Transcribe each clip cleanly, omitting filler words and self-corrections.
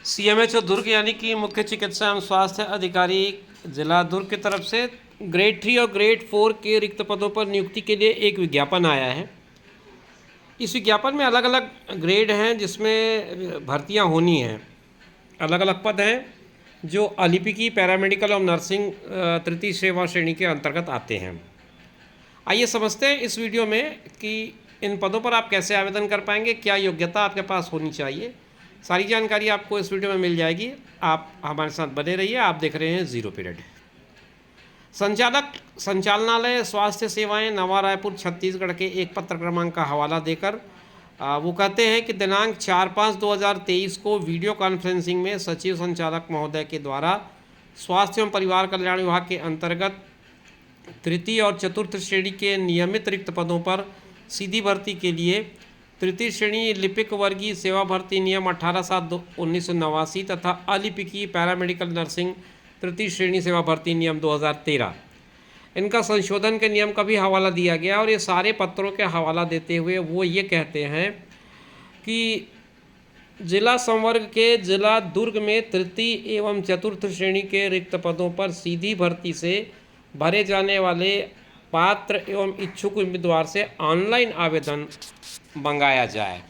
CMHO दुर्ग यानी कि मुख्य चिकित्सा एवं स्वास्थ्य अधिकारी जिला दुर्ग की तरफ से ग्रेड 3 और ग्रेड 4 के रिक्त पदों पर नियुक्ति के लिए एक विज्ञापन आया है। इस विज्ञापन में अलग अलग ग्रेड हैं जिसमें भर्तियां होनी हैं। अलग अलग पद हैं जो अलिपिकी, पैरामेडिकल और नर्सिंग तृतीय सेवा श्रेणी के अंतर्गत आते हैं। आइए समझते हैं इस वीडियो में कि इन पदों पर आप कैसे आवेदन कर पाएंगे, क्या योग्यता आपके पास होनी चाहिए। सारी जानकारी आपको इस वीडियो में मिल जाएगी। आप हमारे साथ बने रहिए। आप देख रहे हैं जीरो पीरियड। संचालक संचालनालय स्वास्थ्य सेवाएं नवा रायपुर छत्तीसगढ़ के एक पत्र क्रमांक का हवाला देकर वो कहते हैं कि दिनांक 4/5/2023 को वीडियो कॉन्फ्रेंसिंग में सचिव संचालक महोदय के द्वारा स्वास्थ्य एवं परिवार कल्याण विभाग के अंतर्गत तृतीय और चतुर्थ श्रेणी के नियमित रिक्त पदों पर सीधी भर्ती के लिए तृतीय श्रेणी लिपिक वर्गीय सेवा भर्ती नियम 18/7/1989 तथा अलिपिकी पैरामेडिकल नर्सिंग तृतीय श्रेणी सेवा भर्ती नियम 2013 इनका संशोधन के नियम का भी हवाला दिया गया। और ये सारे पत्रों के हवाला देते हुए वो ये कहते हैं कि जिला संवर्ग के जिला दुर्ग में तृतीय एवं चतुर्थ श्रेणी के रिक्त पदों पर सीधी भर्ती से भरे जाने वाले पात्र एवं इच्छुक उम्मीदवार से ऑनलाइन आवेदन मंगाया जाए।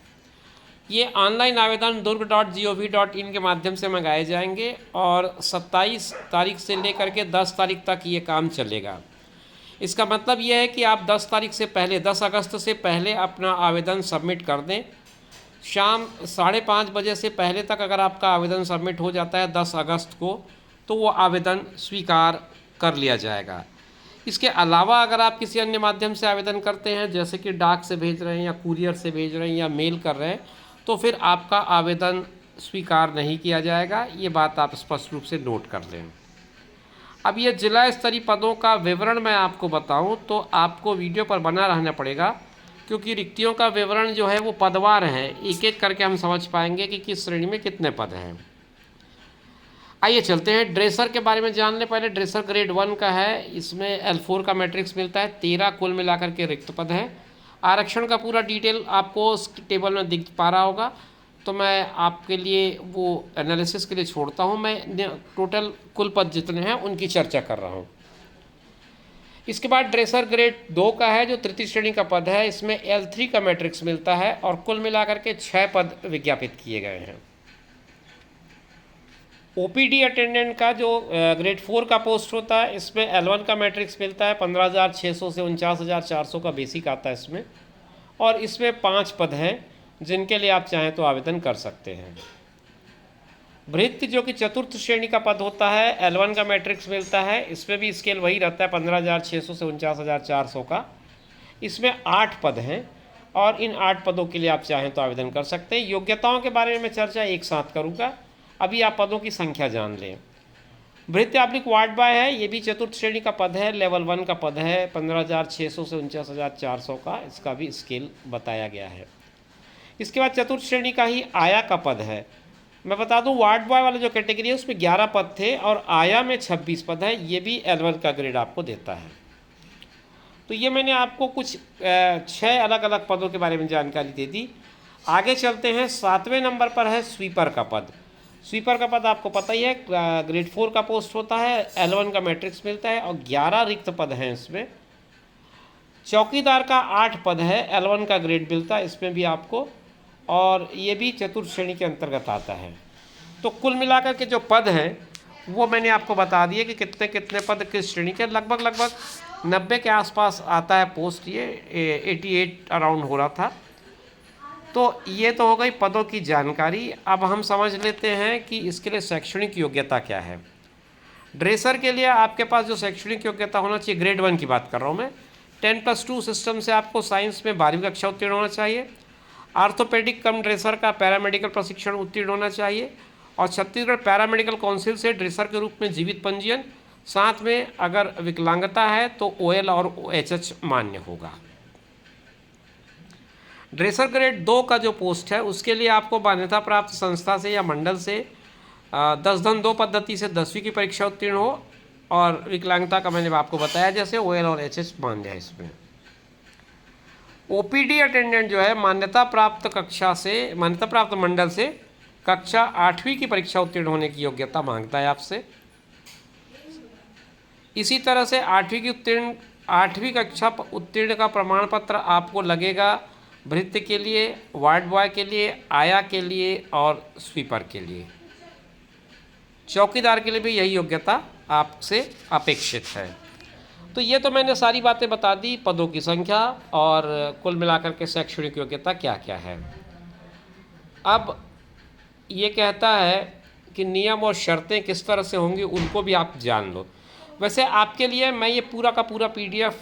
ये ऑनलाइन आवेदन durg.gov.in के माध्यम से मंगाए जाएंगे और 27 तारीख से लेकर के 10 तारीख तक ये काम चलेगा। इसका मतलब ये है कि आप 10 तारीख से पहले 10 अगस्त से पहले अपना आवेदन सबमिट कर दें। शाम 5:30 बजे से पहले तक अगर आपका आवेदन सबमिट हो जाता है 10 अगस्त को, तो वो आवेदन स्वीकार कर लिया जाएगा। इसके अलावा अगर आप किसी अन्य माध्यम से आवेदन करते हैं, जैसे कि डाक से भेज रहे हैं या कुरियर से भेज रहे हैं या मेल कर रहे हैं, तो फिर आपका आवेदन स्वीकार नहीं किया जाएगा। ये बात आप स्पष्ट रूप से नोट कर लें। अब ये जिला स्तरीय पदों का विवरण मैं आपको बताऊं तो आपको वीडियो पर बना रहना पड़ेगा, क्योंकि रिक्तियों का विवरण जो है वो पदवार है। एक एक करके हम समझ पाएंगे कि किस श्रेणी में कितने पद हैं। आइए चलते हैं ड्रेसर के बारे में जान लें। पहले ड्रेसर ग्रेड 1 का है। इसमें L4 का मैट्रिक्स मिलता है। 13 कुल मिलाकर के रिक्त पद हैं। आरक्षण का पूरा डिटेल आपको उस टेबल में दिख पा रहा होगा, तो मैं आपके लिए वो एनालिसिस के लिए छोड़ता हूँ। मैं टोटल कुल पद जितने हैं उनकी चर्चा कर रहा हूँ। इसके बाद ड्रेसर ग्रेड 2 का है, जो तृतीय श्रेणी का पद है। इसमें L3 का मैट्रिक्स मिलता है और कुल मिलाकर के 6 पद विज्ञापित किए गए हैं। ओपीडी अटेंडेंट का जो ग्रेड 4 का पोस्ट होता है, इसमें L1 का मैट्रिक्स मिलता है। 15,600 से 49,400 का बेसिक आता है इसमें। और इसमें 5 पद हैं जिनके लिए आप चाहें तो आवेदन कर सकते हैं। भृत्य जो कि चतुर्थ श्रेणी का पद होता है, L1 का मैट्रिक्स मिलता है। इसमें भी स्केल वही रहता है 15,600 से 49,400 का। इसमें 8 पद हैं और इन 8 पदों के लिए आप चाहें तो आवेदन कर सकते हैं। योग्यताओं के बारे में मैं चर्चा एक साथ करूँगा। अभी आप पदों की संख्या जान लें। भृत्य आप्लिक वार्ड बॉय है, ये भी चतुर्थ श्रेणी का पद है। लेवल 1 का पद है। 15,600 से 49,400 का इसका भी स्केल बताया गया है। इसके बाद चतुर्थ श्रेणी का ही आया का पद है। मैं बता दूं, वार्ड बॉय वाला जो कैटेगरी है उसमें 11 पद थे और आया में 26 पद है। ये भी L1 का ग्रेड आपको देता है। तो ये मैंने आपको कुछ 6 अलग अलग पदों के बारे में जानकारी दे दी। आगे चलते हैं। 7वें नंबर पर है स्वीपर का पद। स्वीपर का पद आपको पता ही है, ग्रेड 4 का पोस्ट होता है। L1 का मैट्रिक्स मिलता है और 11 रिक्त पद हैं इसमें। चौकीदार का 8 पद है। L1 का ग्रेड मिलता है इसमें भी आपको, और ये भी चतुर्थ श्रेणी के अंतर्गत आता है। तो कुल मिलाकर के जो पद हैं वो मैंने आपको बता दिए कि कितने कितने पद किस श्रेणी के। लगभग 90 के आसपास आता है पोस्ट। ये 88 अराउंड हो रहा था। तो ये तो हो गई पदों की जानकारी। अब हम समझ लेते हैं कि इसके लिए शैक्षणिक योग्यता क्या है। ड्रेसर के लिए आपके पास जो शैक्षणिक योग्यता होना चाहिए, ग्रेड 1 की बात कर रहा हूँ मैं। 10+2 सिस्टम से आपको साइंस में 12वीं कक्षा उत्तीर्ण होना चाहिए। आर्थोपेडिक कम ड्रेसर का पैरामेडिकल प्रशिक्षण उत्तीर्ण होना चाहिए और छत्तीसगढ़ पैरामेडिकल काउंसिल से ड्रेसर के रूप में जीवित पंजीयन। साथ में अगर विकलांगता है तो OL और OHH मान्य होगा। ड्रेसर ग्रेड 2 का जो पोस्ट है उसके लिए आपको मान्यता प्राप्त संस्था से या मंडल से 10-2 पद्धति से 10वीं की परीक्षा उत्तीर्ण हो, और विकलांगता का मैंने आपको बताया जैसे OL और HH मान्य है इसमें। ओपीडी अटेंडेंट जो है मान्यता प्राप्त मंडल से कक्षा 8वीं की परीक्षा उत्तीर्ण होने की योग्यता मांगता है आपसे। इसी तरह से 8वीं कक्षा उत्तीर्ण का प्रमाण पत्र आपको लगेगा भृत्य के लिए, वार्ड बॉय के लिए, आया के लिए और स्वीपर के लिए। चौकीदार के लिए भी यही योग्यता आपसे अपेक्षित है। तो ये तो मैंने सारी बातें बता दी, पदों की संख्या और कुल मिलाकर के शैक्षणिक योग्यता क्या क्या है। अब ये कहता है कि नियम और शर्तें किस तरह से होंगी उनको भी आप जान लो। वैसे आपके लिए मैं ये पूरा का पूरा PDF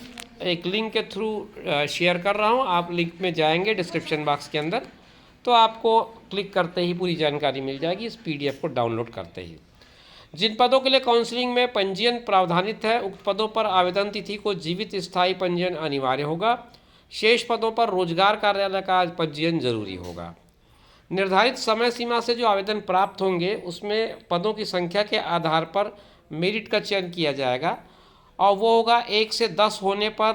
एक लिंक के थ्रू शेयर कर रहा हूँ। आप लिंक में जाएंगे डिस्क्रिप्शन बॉक्स के अंदर, तो आपको क्लिक करते ही पूरी जानकारी मिल जाएगी इस PDF को डाउनलोड करते ही। जिन पदों के लिए काउंसलिंग में पंजीयन प्रावधानित है, उक्त पदों पर आवेदन तिथि को जीवित स्थायी पंजीयन अनिवार्य होगा। शेष पदों पर रोजगार कार्यालय का पंजीयन जरूरी होगा। निर्धारित समय सीमा से जो आवेदन प्राप्त होंगे उसमें पदों की संख्या के आधार पर मेरिट का चयन किया जाएगा और वो होगा 1 से 10 होने पर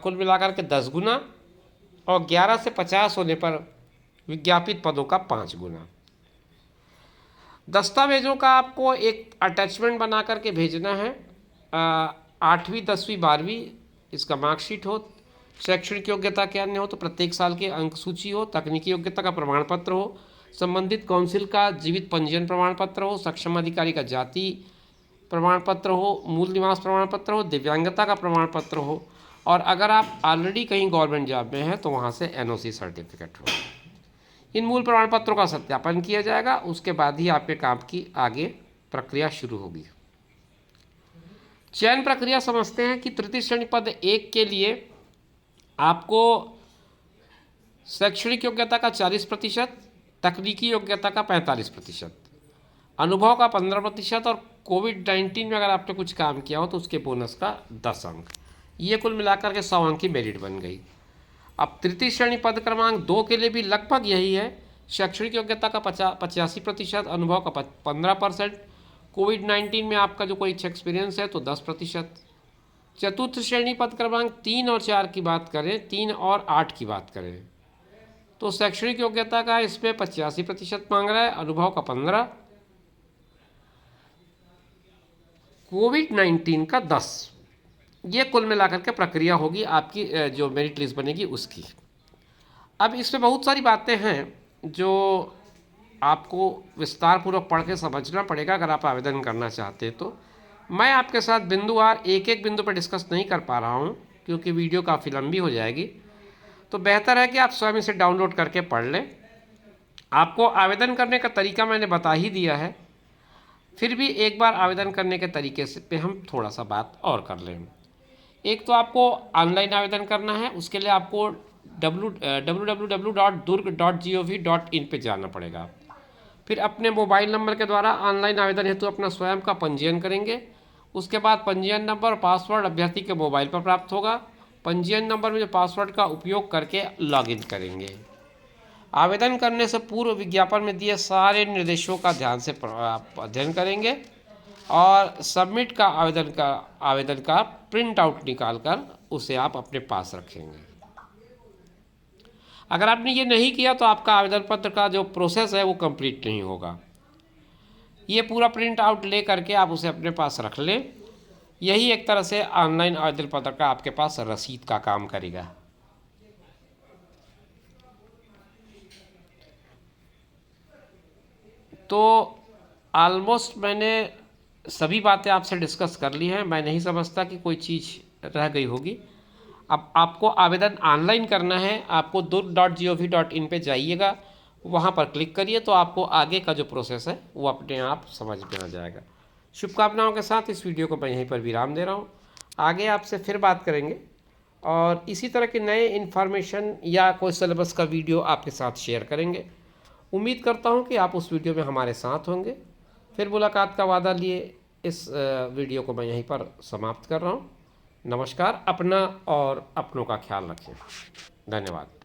कुल मिलाकर के 10 गुना और 11 से 50 होने पर विज्ञापित पदों का 5 गुना। दस्तावेजों का आपको एक अटैचमेंट बना करके भेजना है। 8वीं 10वीं 12वीं इसका मार्कशीट हो, शैक्षणिक योग्यता के अन्य हो तो प्रत्येक साल की अंक सूची हो, तकनीकी योग्यता का प्रमाण पत्र हो, संबंधित काउंसिल का जीवित पंजीयन प्रमाण पत्र हो, सक्षम अधिकारी का जाति प्रमाण पत्र हो, मूल निवास प्रमाण पत्र हो, दिव्यांगता का प्रमाण पत्र हो और अगर आप ऑलरेडी कहीं गवर्नमेंट जॉब में हैं तो वहाँ से NOC सर्टिफिकेट हो। इन मूल प्रमाण पत्रों का सत्यापन किया जाएगा, उसके बाद ही आपके काम की आगे प्रक्रिया शुरू होगी। चयन प्रक्रिया समझते हैं कि तृतीय श्रेणी पद 1 के लिए आपको शैक्षणिक योग्यता का 40%, तकनीकी योग्यता का 45%, अनुभव का 15% और कोविड-19 में अगर आपने कुछ काम किया हो तो उसके बोनस का 10 अंक, ये कुल मिलाकर के 100 अंक की मेरिट बन गई। अब तृतीय श्रेणी पद क्रमांक 2 के लिए भी लगभग यही है। शैक्षणिक योग्यता का 85%, अनुभव का 15%, कोविड-19 में आपका जो कोई एक्सपीरियंस है तो 10%। चतुर्थ श्रेणी पद क्रमांक 3 और 4 की बात करें, 3 और 8 की बात करें तो शैक्षणिक योग्यता का इसमें 85% मांग रहा है, अनुभव का 15, कोविड-19 का 10। ये कुल मिलाकर के प्रक्रिया होगी आपकी जो मेरिट लिस्ट बनेगी उसकी। अब इसमें बहुत सारी बातें हैं जो आपको विस्तार पूर्वक पढ़ के समझना पड़ेगा अगर आप आवेदन करना चाहते हैं तो। मैं आपके साथ बिंदुवार एक एक बिंदु पर डिस्कस नहीं कर पा रहा हूँ क्योंकि वीडियो काफ़ी लंबी हो जाएगी, तो बेहतर है कि आप स्वयं इसे डाउनलोड करके पढ़ लें। आपको आवेदन करने का तरीका मैंने बता ही दिया है, फिर भी एक बार आवेदन करने के तरीके से पे हम थोड़ा सा बात और कर लें। एक तो आपको ऑनलाइन आवेदन करना है, उसके लिए आपको www.durg.gov.in पे जाना पड़ेगा। फिर अपने मोबाइल नंबर के द्वारा ऑनलाइन आवेदन हेतु अपना स्वयं का पंजीयन करेंगे। उसके बाद पंजीयन नंबर और पासवर्ड अभ्यर्थी के मोबाइल पर प्राप्त होगा। पंजीयन नंबर में जो पासवर्ड का उपयोग करके लॉगिन करेंगे। आवेदन करने से पूर्व विज्ञापन में दिए सारे निर्देशों का ध्यान से अध्ययन करेंगे और सबमिट का आवेदन का प्रिंट आउट निकाल कर उसे आप अपने पास रखेंगे। अगर आपने ये नहीं किया तो आपका आवेदन पत्र का जो प्रोसेस है वो कंप्लीट नहीं होगा। ये पूरा प्रिंट आउट ले करके आप उसे अपने पास रख लें। यही एक तरह से ऑनलाइन आवेदन पत्र का आपके पास रसीद का काम करेगा। तो ऑलमोस्ट मैंने सभी बातें आपसे डिस्कस कर ली हैं। मैं नहीं समझता कि कोई चीज़ रह गई होगी। अब आपको आवेदन ऑनलाइन करना है, आपको durg.gov.in पे जाइएगा, वहाँ पर क्लिक करिए तो आपको आगे का जो प्रोसेस है वो अपने आप समझ में आ जाएगा। शुभकामनाओं के साथ इस वीडियो को मैं यहीं पर विराम दे रहा हूँ। आगे आपसे फिर बात करेंगे और इसी तरह के नए इन्फॉर्मेशन या कोई सिलेबस का वीडियो आपके साथ शेयर करेंगे। उम्मीद करता हूँ कि आप उस वीडियो में हमारे साथ होंगे। फिर मुलाकात का वादा लिए इस वीडियो को मैं यहीं पर समाप्त कर रहा हूँ। नमस्कार। अपना और अपनों का ख्याल रखें। धन्यवाद।